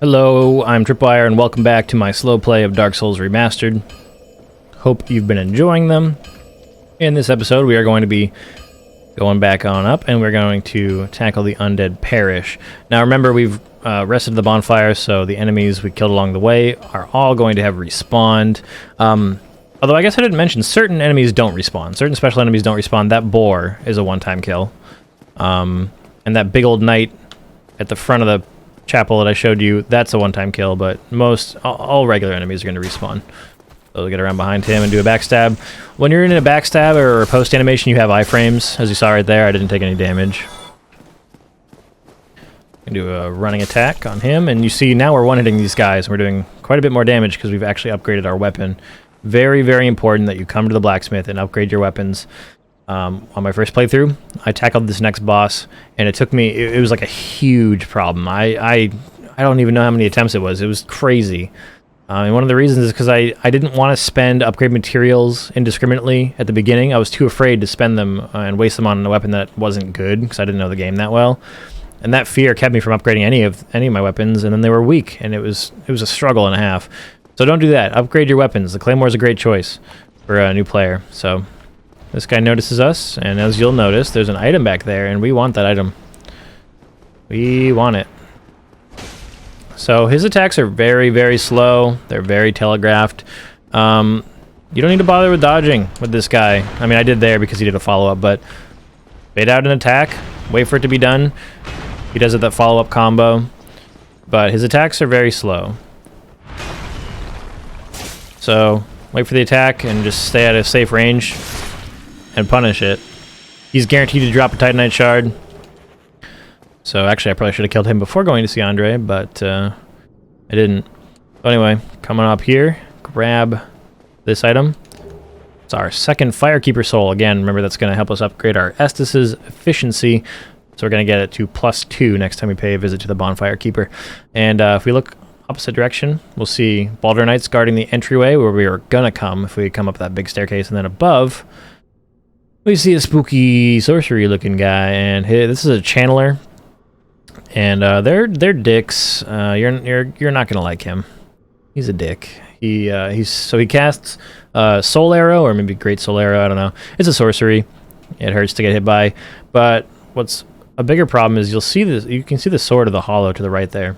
Hello, I'm Tripwire, and welcome back to my slow play of Dark Souls Remastered. Hope you've been enjoying them. In this episode, we are going to be going back on up, and we're going to tackle the Undead Parish. Now remember, we've rested the bonfire, so the enemies we killed along the way are all going to have respawned. Although I guess I didn't mention, certain enemies don't respawn. Certain special enemies don't respawn. That boar is a one-time kill. And that big old knight at the front of the chapel that I showed you, that's a one-time kill, but all regular enemies are going to respawn. So we'll get around behind him and do a backstab. When you're in a backstab or a post animation, you have iframes. As you saw right there, I didn't take any damage. Can do a running attack on him, and you see now we're one-hitting these guys. We're doing quite a bit more damage because we've actually upgraded our weapon. Very, very important that you come to the blacksmith and upgrade your weapons. On my first playthrough, I tackled this next boss, and it took me, it was like a huge problem. I don't even know how many attempts it was. It was crazy. And one of the reasons is because I didn't want to spend upgrade materials indiscriminately at the beginning. I was too afraid to spend them and waste them on a weapon that wasn't good, because I didn't know the game that well. And that fear kept me from upgrading any of my weapons, and then they were weak, and it was a struggle and a half. So don't do that. Upgrade your weapons. The Claymore is a great choice for a new player. So this guy notices us, and as you'll notice, there's an item back there, and we want that item. We want it. So his attacks are very, very slow. They're very telegraphed. You don't need to bother with dodging with this guy. I mean, I did there because he did a follow-up, but bait out an attack, wait for it to be done. He does it that follow-up combo, but his attacks are very slow. So wait for the attack and just stay at a safe range and punish it. He's guaranteed to drop a Titanite shard. So actually, I probably should have killed him before going to see Andre, but I didn't. So anyway, coming up here, grab this item. It's our second Firekeeper Soul. Again, remember that's going to help us upgrade our Estus's efficiency. So we're going to get it to +2 next time we pay a visit to the Bonfire Keeper. And if we look opposite direction, we'll see Baldur Knights guarding the entryway where we are going to come if we come up that big staircase. And then above, we see a spooky sorcery-looking guy. And this is a channeler. And they're dicks. You're not gonna like him. He's a dick. He casts Soul Arrow, or maybe Great Soul Arrow. I don't know. It's a sorcery. It hurts to get hit by. But what's a bigger problem is you'll see this. You can see the sword of the hollow to the right there.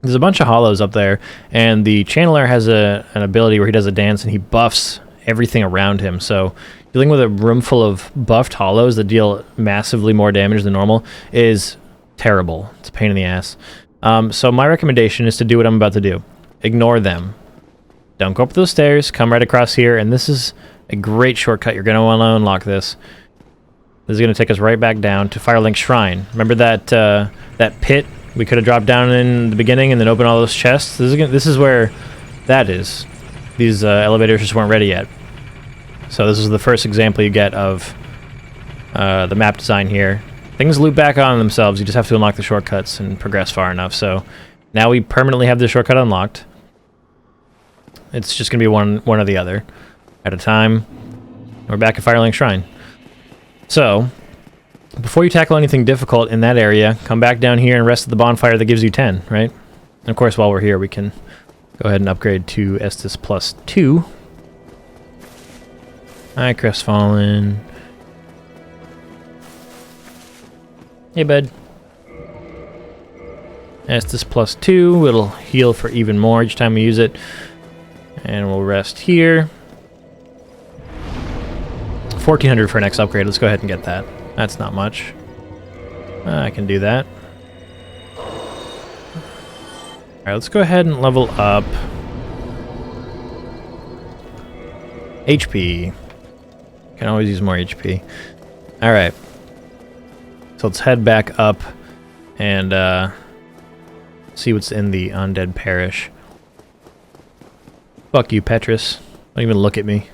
There's a bunch of hollows up there, and the channeler has an ability where he does a dance and he buffs everything around him. So dealing with a room full of buffed hollows that deal massively more damage than normal is terrible. It's a pain in the ass. So my recommendation is to do what I'm about to do. Ignore them. Don't go up those stairs. Come right across here, and this is a great shortcut. You're going to want to unlock this. This is going to take us right back down to Firelink Shrine. Remember that pit we could have dropped down in the beginning and then open all those chests? This is where that is. These elevators just weren't ready yet. So this is the first example you get of the map design here. Things loop back on themselves. You just have to unlock the shortcuts and progress far enough. So now we permanently have this shortcut unlocked. It's just going to be one or the other at a time. We're back at Firelink Shrine. So before you tackle anything difficult in that area, come back down here and rest at the bonfire that gives you 10, right? And of course, while we're here, we can go ahead and upgrade to Estus +2. Hi, Crestfallen. Hey, bud. Estus +2. It'll heal for even more each time we use it. And we'll rest here. 1400 for next upgrade. Let's go ahead and get that. That's not much. I can do that. Alright, let's go ahead and level up. HP. Can always use more HP. Alright. So let's head back up and see what's in the Undead Parish. Fuck you, Petrus. Don't even look at me.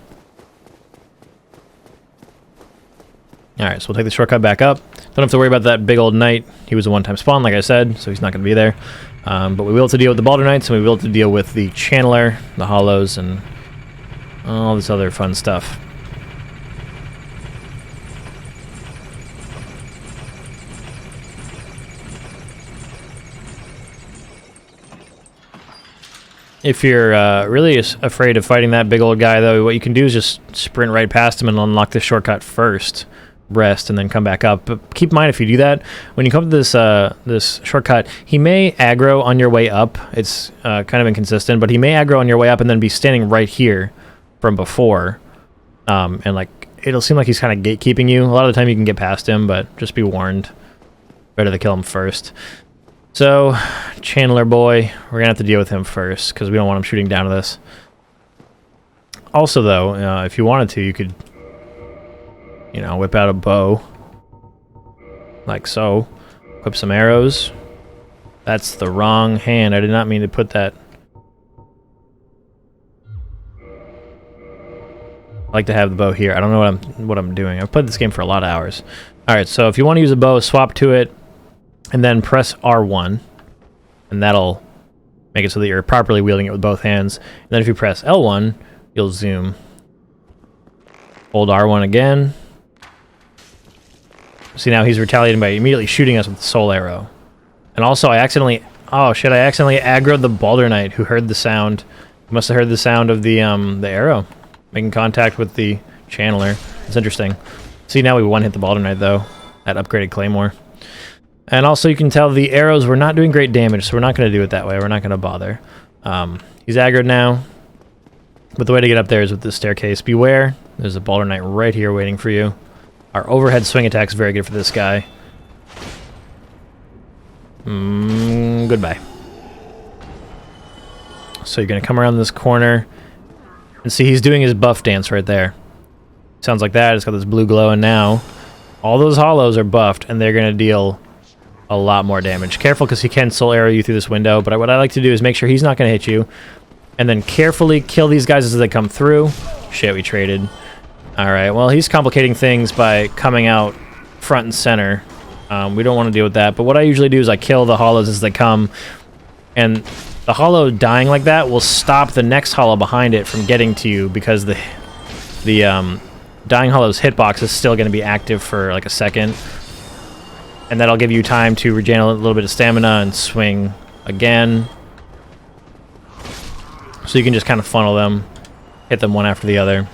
Alright, so we'll take the shortcut back up. Don't have to worry about that big old knight. He was a one-time spawn, like I said, so he's not going to be there. But we will have to deal with the Baldur Knights, and we will have to deal with the Channeler, the Hollows, and all this other fun stuff. If you're really afraid of fighting that big old guy, though, what you can do is just sprint right past him and unlock this shortcut first. Rest and then come back up. But keep in mind, if you do that, when you come to this this shortcut, he may aggro on your way up. It's kind of inconsistent, but he may aggro on your way up and then be standing right here from before. And like it'll seem like he's kind of gatekeeping you. A lot of the time you can get past him, but just be warned. Better to kill him first. So, Chandler boy, we're gonna have to deal with him first because we don't want him shooting down to this. Also, though, if you wanted to, you could, you know, whip out a bow, like so. Equip some arrows. That's the wrong hand. I did not mean to put that. I like to have the bow here. I don't know what I'm doing. I've played this game for a lot of hours. All right, so if you want to use a bow, swap to it, and then press R1, and that'll make it so that you're properly wielding it with both hands. And then if you press L1, you'll zoom. Hold R1 again. See, now he's retaliating by immediately shooting us with the soul arrow. And also, I accidentally aggroed the Balder Knight, who heard the sound. He must have heard the sound of the arrow making contact with the channeler. It's interesting. See, now we one-hit the Balder Knight, though. That upgraded Claymore. And also, you can tell the arrows were not doing great damage, so we're not going to do it that way. We're not going to bother. He's aggroed now. But the way to get up there is with this staircase. Beware. There's a Balder Knight right here waiting for you. Our overhead swing attack is very good for this guy. Goodbye. So you're going to come around this corner. And see, he's doing his buff dance right there. Sounds like that. It's got this blue glow, and now all those hollows are buffed, and they're going to deal a lot more damage. Careful, because he can soul arrow you through this window, but what I like to do is make sure he's not going to hit you, and then carefully kill these guys as they come through. Shit, we traded. Alright, well, he's complicating things by coming out front and center. We don't want to deal with that, but what I usually do is I kill the hollows as they come, and the hollow dying like that will stop the next hollow behind it from getting to you, because the dying hollow's hitbox is still going to be active for like a second. And that'll give you time to regain a little bit of stamina and swing again. So you can just kind of funnel them, hit them one after the other,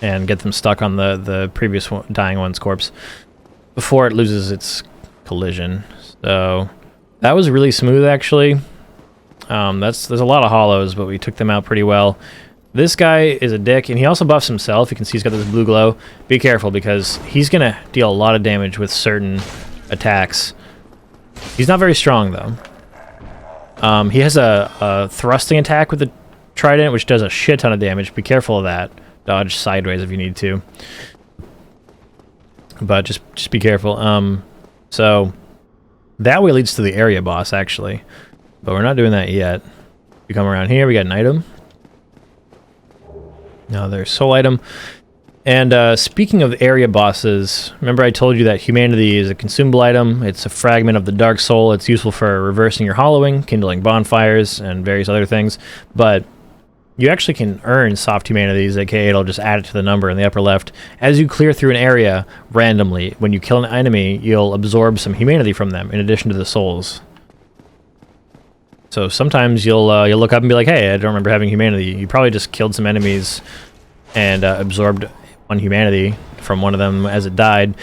and get them stuck on the previous dying one's corpse before it loses its collision. So that was really smooth, actually. There's a lot of hollows, but we took them out pretty well. This guy is a dick, and he also buffs himself. You can see he's got this blue glow. Be careful, because he's going to deal a lot of damage with certain attacks. He's not very strong, though. He has a thrusting attack with the trident, which does a shit ton of damage. Be careful of that. Dodge sideways if you need to. But just be careful. So that way leads to the area boss, actually. But we're not doing that yet. We come around here, we got an item. Now there's soul item. And speaking of area bosses, remember I told you that humanity is a consumable item. It's a fragment of the Dark Soul. It's useful for reversing your hollowing, kindling bonfires, and various other things. But you actually can earn soft humanities, aka it'll just add it to the number in the upper left. As you clear through an area randomly, when you kill an enemy, you'll absorb some humanity from them, in addition to the souls. So sometimes you'll look up and be like, hey, I don't remember having humanity. You probably just killed some enemies and absorbed one humanity from one of them as it died.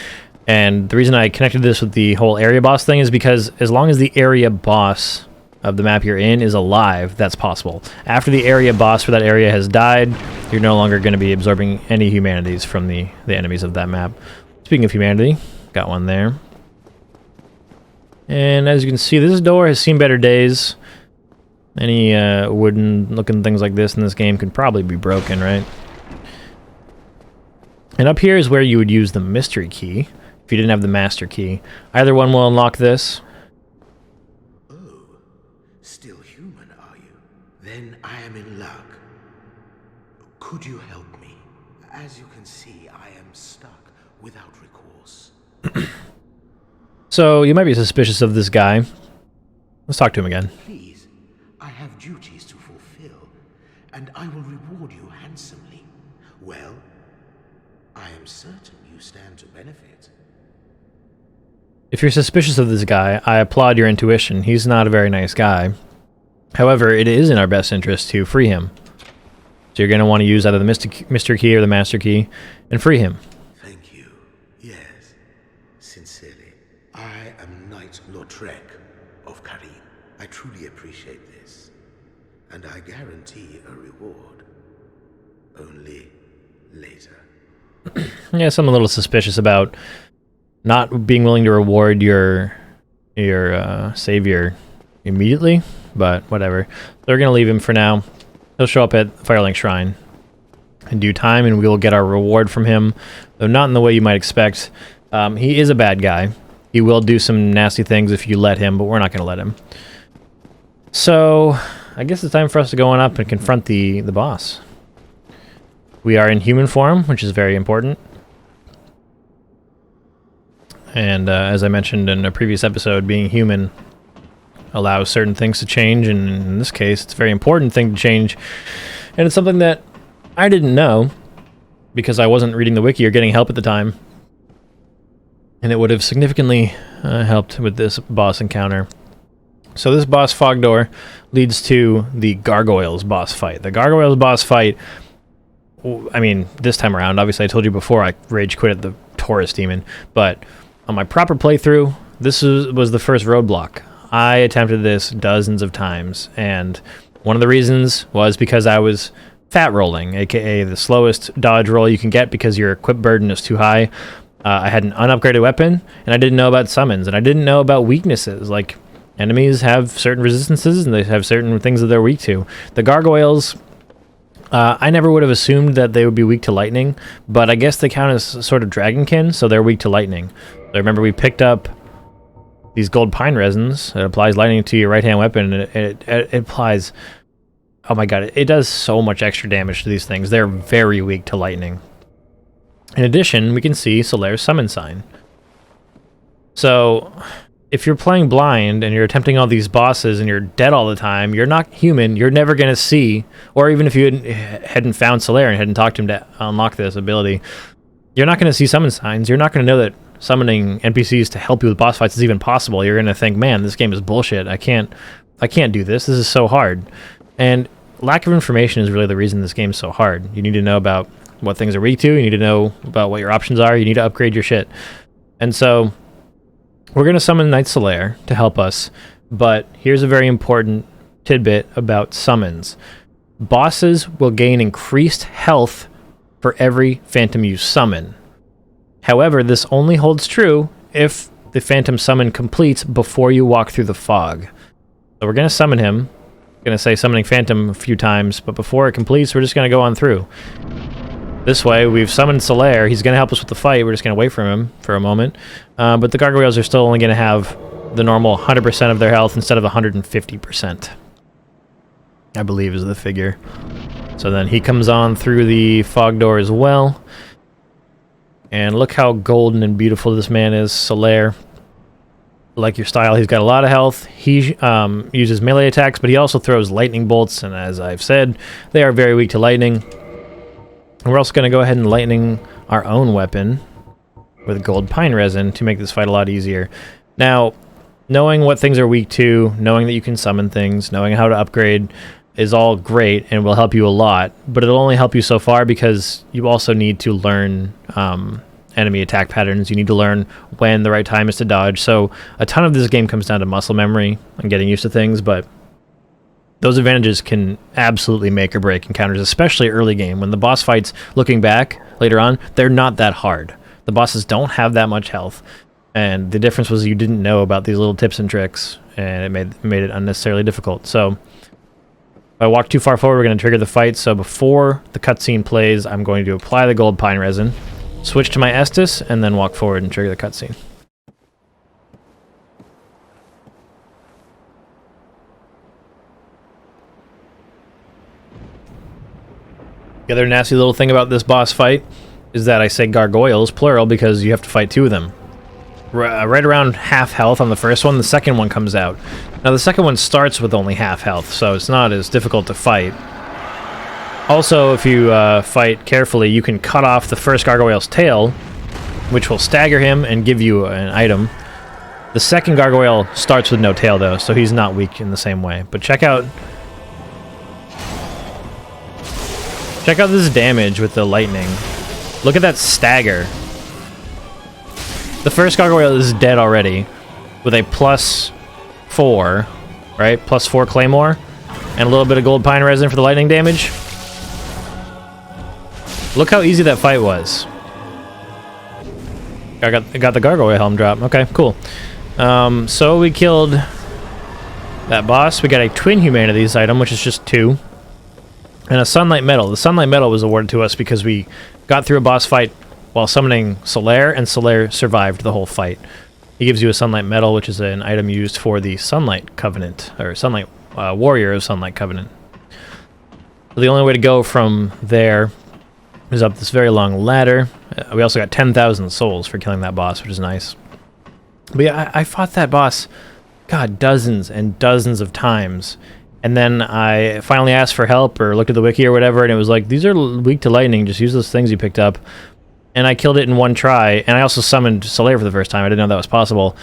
And the reason I connected this with the whole area boss thing is because as long as the area boss of the map you're in is alive, that's possible. After the area boss for that area has died, you're no longer going to be absorbing any humanities from the enemies of that map. Speaking of humanity, got one there. And as you can see, this door has seen better days. Any wooden looking things like this in this game could probably be broken, right? And up here is where you would use the mystery key if you didn't have the master key. Either one will unlock this. Oh, still human, are you? Then I am in luck. Could you help me? As you can see, I am stuck without recourse. So you might be suspicious of this guy. Let's talk to him again. Please, I have duties to fulfill, and I will reward you handsomely. Well, I am certain you stand to benefit. If you're suspicious of this guy, I applaud your intuition. He's not a very nice guy. However, it is in our best interest to free him. So you're going to want to use either the Mr. Key or the Master Key and free him. Thank you. Yes, sincerely. I am Knight Lautrec of Karim. I truly appreciate this, and I guarantee a reward. Only later. Yeah, so I'm a little suspicious about not being willing to reward your savior immediately, but whatever. So we're gonna leave him for now. He'll show up at Firelink Shrine in due time, and we will get our reward from him, though not in the way you might expect. He is a bad guy. He will do some nasty things if you let him, but we're not gonna let him. So I guess it's time for us to go on up and confront the boss. We are in human form, which is very important. And as I mentioned in a previous episode, being human allows certain things to change, and in this case, it's a very important thing to change. And it's something that I didn't know, because I wasn't reading the wiki or getting help at the time. And it would have significantly helped with this boss encounter. So this boss fog door leads to the Gargoyles boss fight. The Gargoyles boss fight, I mean, this time around, obviously I told you before I rage quit at the Taurus demon, but on my proper playthrough, this was the first roadblock. I attempted this dozens of times, and one of the reasons was because I was fat rolling, aka the slowest dodge roll you can get because your equip burden is too high. I had an unupgraded weapon, and I didn't know about summons, and I didn't know about weaknesses. Like, enemies have certain resistances, and they have certain things that they're weak to. The Gargoyles, I never would have assumed that they would be weak to lightning, but I guess they count as sort of dragonkin, so they're weak to lightning. So I remember we picked up these gold pine resins. It applies lightning to your right-hand weapon, and it applies... Oh my god, it does so much extra damage to these things. They're very weak to lightning. In addition, we can see Solaire's summon sign. So, if you're playing blind and you're attempting all these bosses and you're dead all the time, you're not human, you're never going to see, or even if you hadn't found Solaire and hadn't talked to him to unlock this ability, you're not going to see summon signs. You're not going to know that summoning NPCs to help you with boss fights is even possible. You're going to think, man, this game is bullshit. I can't do this. This is so hard. And lack of information is really the reason this game is so hard. You need to know about what things are weak to. You need to know about what your options are. You need to upgrade your shit. And so we're going to summon Knight Solaire to help us, but here's a very important tidbit about summons. Bosses will gain increased health for every phantom you summon. However, this only holds true if the phantom summon completes before you walk through the fog. So we're going to summon him. I'm going to say summoning phantom a few times, but before it completes, we're just going to go on through. This way, we've summoned Solaire. He's going to help us with the fight. We're just going to wait for him for a moment. But the Gargoyles are still only going to have the normal 100% of their health instead of 150%. I believe is the figure. So then he comes on through the fog door as well. And look how golden and beautiful this man is, Solaire. Like your style, he's got a lot of health. He uses melee attacks, but he also throws lightning bolts. And as I've said, they are very weak to lightning. And we're also going to go ahead and lightning our own weapon with gold pine resin to make this fight a lot easier. Now, knowing what things are weak to, knowing that you can summon things, knowing how to upgrade is all great and will help you a lot, but it'll only help you so far because you also need to learn enemy attack patterns. You need to learn when the right time is to dodge. So a ton of this game comes down to muscle memory and getting used to things, but those advantages can absolutely make or break encounters, especially early game. When the boss fights, looking back later on, they're not that hard. The bosses don't have that much health, and the difference was you didn't know about these little tips and tricks, and it made it unnecessarily difficult. So if I walk too far forward, we're going to trigger the fight. So before the cutscene plays, I'm going to apply the gold pine resin, switch to my Estus, and then walk forward and trigger the cutscene. The other nasty little thing about this boss fight is that I say gargoyles, plural, because you have to fight two of them. Right around half health on the first one, the second one comes out. Now the second one starts with only half health, so it's not as difficult to fight. Also, if you fight carefully, you can cut off the first gargoyle's tail, which will stagger him and give you an item. The second gargoyle starts with no tail, though, so he's not weak in the same way. But check out this damage with the lightning. Look at that stagger. The first gargoyle is dead already with a +4, right? +4 claymore and a little bit of gold pine resin for the lightning damage. Look how easy that fight was. I got the gargoyle helm drop. Okay, cool. So we killed that boss. We got a twin humanities item, which is just 2. And a sunlight medal. The sunlight medal was awarded to us because we got through a boss fight while summoning Solaire, and Solaire survived the whole fight. He gives you a sunlight medal, which is an item used for the Sunlight Covenant, or Sunlight Warrior of Sunlight Covenant. So the only way to go from there is up this very long ladder. We also got 10,000 souls for killing that boss, which is nice. But yeah, I fought that boss, God, dozens and dozens of times. And then I finally asked for help or looked at the wiki or whatever, and it was like, these are weak to lightning, just use those things you picked up. And I killed it in one try, and I also summoned Solaire for the first time. I didn't know that was possible.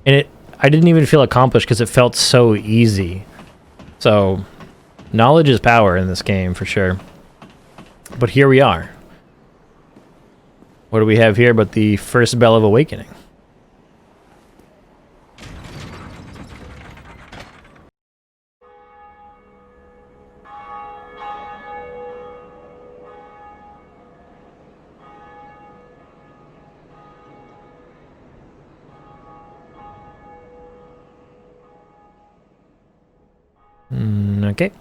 And I didn't even feel accomplished because it felt so easy. So, knowledge is power in this game, for sure. But here we are. What do we have here but the first Bell of Awakening? Okay.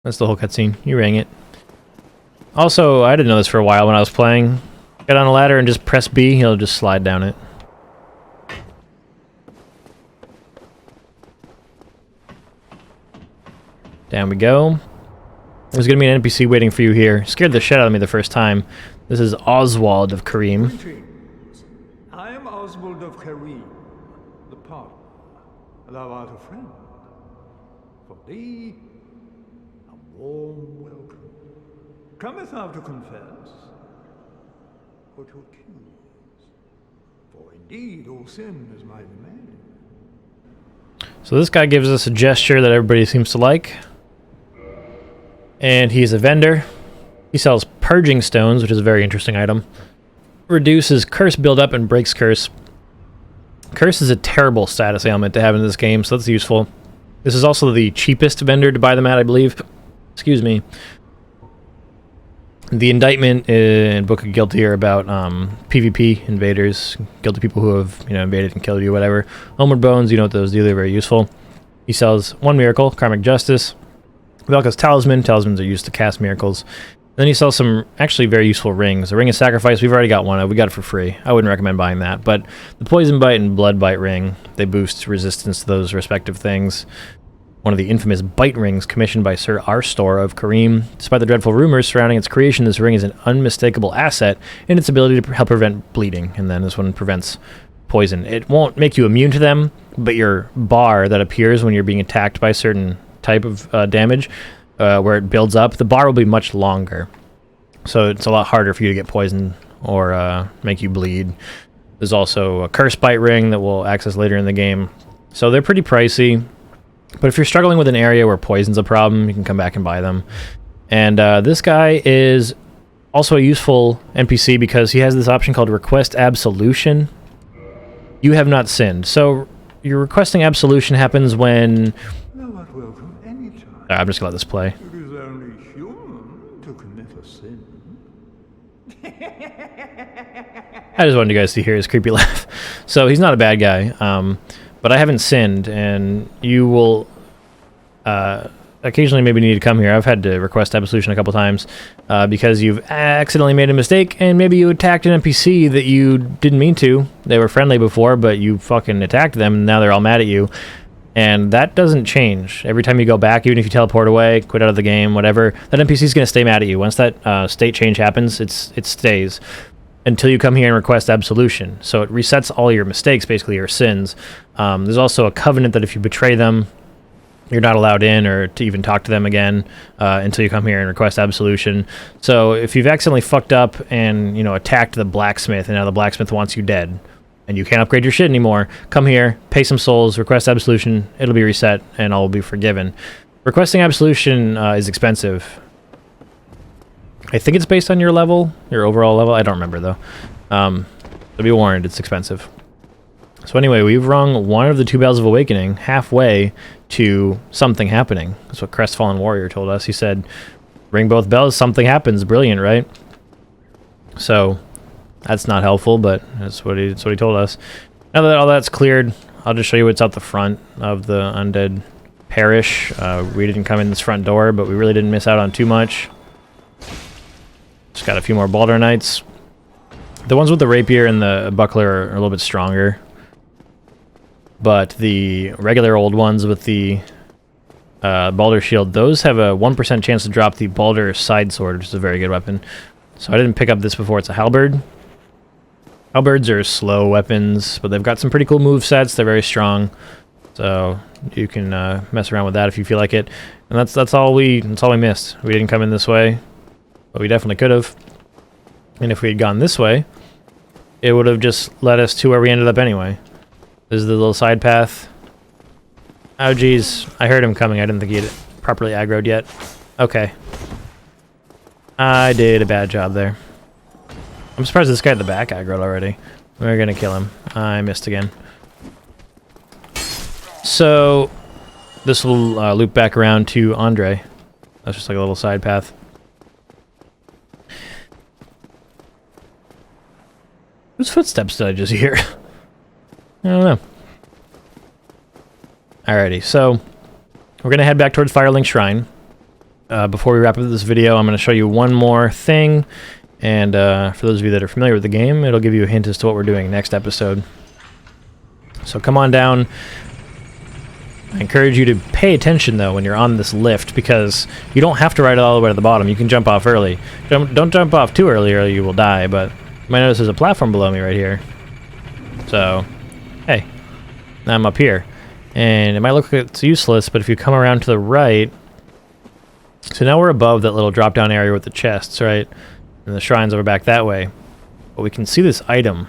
That's the whole cutscene. You rang it. Also, I didn't know this for a while when I was playing. Get on a ladder and just press B, he'll just slide down it. Down we go. There's gonna be an NPC waiting for you here. Scared the shit out of me the first time. This is Oswald of Kareem. Greetings. I am Oswald of Kareem, the partner. Thou art a friend. For thee, a warm welcome. Cometh thou to confess, or to accuse? For indeed all sin is my domain. So this guy gives us a gesture that everybody seems to like. And he's a vendor. He sells purging stones, which is a very interesting item. Reduces curse buildup and breaks curse. Curse is a terrible status ailment to have in this game, so that's useful. This is also the cheapest vendor to buy them at, I believe. Excuse me. The indictment in Book of Guilty are about PvP invaders, guilty people who have invaded and killed you, whatever. Homeward Bones, you know what those do, they're very useful. He sells one miracle, Karmic Justice. Velka's Talisman, talismans are used to cast miracles. Then he sells some actually very useful rings. The Ring of Sacrifice, we've already got one, we got it for free. I wouldn't recommend buying that, but the Poison Bite and Blood Bite ring, they boost resistance to those respective things. One of the infamous bite rings commissioned by Sir Arstor of Kareem. Despite the dreadful rumors surrounding its creation, this ring is an unmistakable asset in its ability to help prevent bleeding, and then this one prevents poison. It won't make you immune to them, but your bar that appears when you're being attacked by a certain type of damage, where it builds up, the bar will be much longer. So it's a lot harder for you to get poisoned or make you bleed. There's also a Curse Bite ring that we'll access later in the game. So they're pretty pricey. But if you're struggling with an area where poison's a problem, you can come back and buy them. And this guy is also a useful NPC because he has this option called Request Absolution. You have not sinned. So your requesting absolution happens when... Thou art welcome anytime. I'm just going to let this play. It is only human to commit a sin. I just wanted you guys to hear his creepy laugh. So he's not a bad guy. But I haven't sinned, and you will occasionally maybe need to come here. I've had to request absolution a couple times because you've accidentally made a mistake, and maybe you attacked an NPC that you didn't mean to. They were friendly before, but you fucking attacked them, and now they're all mad at you. And that doesn't change. Every time you go back, even if you teleport away, quit out of the game, whatever, that NPC is going to stay mad at you. Once that state change happens, it stays until you come here and request absolution. So it resets all your mistakes, basically your sins. There's also a covenant that if you betray them, you're not allowed in or to even talk to them again until you come here and request absolution. So if you've accidentally fucked up and attacked the blacksmith, and now the blacksmith wants you dead, and you can't upgrade your shit anymore, come here, pay some souls, request absolution, it'll be reset, and all will be forgiven. Requesting absolution is expensive. I think it's based on your level, your overall level. I don't remember, though. So be warned, it's expensive. So anyway, we've rung one of the 2 bells of awakening halfway to something happening. That's what Crestfallen Warrior told us. He said, ring both bells, something happens. Brilliant, right? So that's not helpful, but that's what he told us. Now that all that's cleared, I'll just show you what's out the front of the Undead Parish. We didn't come in this front door, but we really didn't miss out on too much. Just got a few more Baldur Knights. The ones with the rapier and the buckler are a little bit stronger. But the regular old ones with the Baldur shield, those have a 1% chance to drop the Baldur side sword, which is a very good weapon. So I didn't pick up this before. It's a halberd. Halberds are slow weapons, but they've got some pretty cool move sets. They're very strong, so you can mess around with that if you feel like it. And that's all we missed. We didn't come in this way, but we definitely could have. And if we had gone this way, it would have just led us to where we ended up anyway. This is the little side path. Oh geez, I heard him coming. I didn't think he had properly aggroed yet. Okay. I did a bad job there. I'm surprised this guy at the back aggroed already. We're gonna kill him. I missed again. So, this will loop back around to Andre. That's just like a little side path. Whose footsteps did I just hear? I don't know. Alrighty, so we're gonna head back towards Firelink Shrine. Before we wrap up this video, I'm gonna show you one more thing, and for those of you that are familiar with the game, it'll give you a hint as to what we're doing next episode. So come on down. I encourage you to pay attention though when you're on this lift, because you don't have to ride it all the way to the bottom. You can jump off early. Don't jump off too early or you will die, but you might notice there's a platform below me right here. So, hey, now I'm up here. And it might look like it's useless, but if you come around to the right, so now we're above that little drop down area with the chests, right? And the shrine's over back that way. But we can see this item,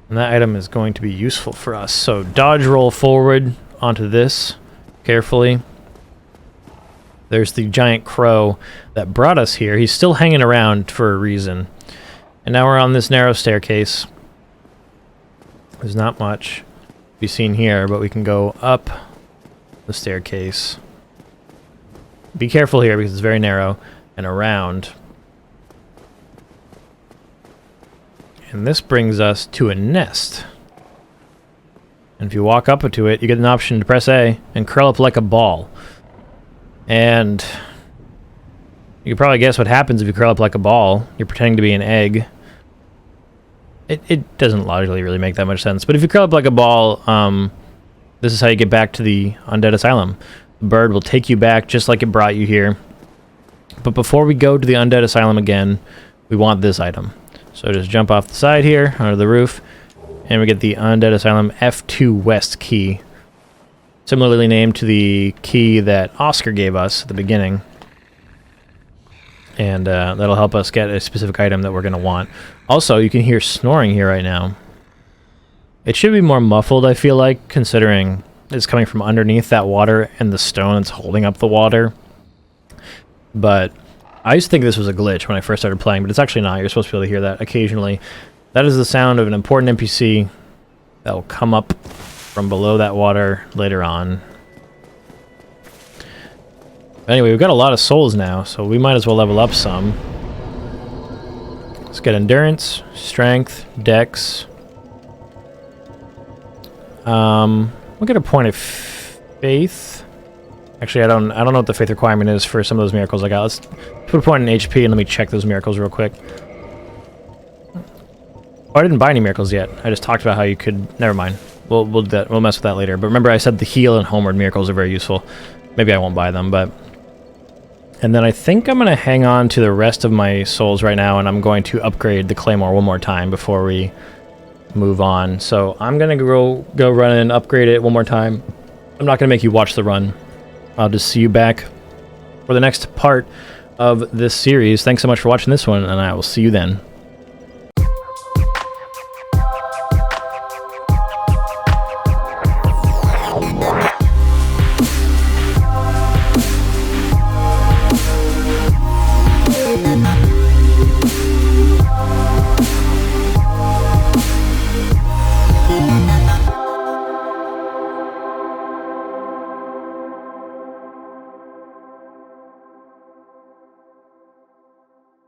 and that item is going to be useful for us. So dodge roll forward onto this carefully. There's the giant crow that brought us here. He's still hanging around for a reason. And now we're on this narrow staircase. There's not much to be seen here, but we can go up the staircase. Be careful here because it's very narrow, and around. And this brings us to a nest. And if you walk up to it, you get an option to press A and curl up like a ball. And you can probably guess what happens if you curl up like a ball. You're pretending to be an egg. It doesn't logically really make that much sense. But if you curl up like a ball, this is how you get back to the Undead Asylum. The bird will take you back just like it brought you here. But before we go to the Undead Asylum again, we want this item. So just jump off the side here, onto the roof, and we get the Undead Asylum F2 West key. Similarly named to the key that Oscar gave us at the beginning. And that'll help us get a specific item that we're going to want. Also, you can hear snoring here right now. It should be more muffled, I feel like, considering it's coming from underneath that water and the stone that's holding up the water. But I used to think this was a glitch when I first started playing, but it's actually not. You're supposed to be able to hear that occasionally. That is the sound of an important NPC that will come up from below that water later on. Anyway, we've got a lot of souls now, so we might as well level up some. Let's get endurance, strength, dex. We'll get a point of faith. Actually, I don't know what the faith requirement is for some of those miracles I got. Let's put a point in HP and let me check those miracles real quick. Oh, I didn't buy any miracles yet. I just talked about how you could. Never mind. We'll do that. We'll mess with that later. But remember, I said the heal and homeward miracles are very useful. Maybe I won't buy them, but. And then I think I'm gonna hang on to the rest of my souls right now, and I'm going to upgrade the claymore one more time before we move on. So I'm gonna go run and upgrade it one more time. I'm not gonna make you watch the run. I'll just see you back for the next part of this series. Thanks so much for watching this one, and I will see you then. Bye.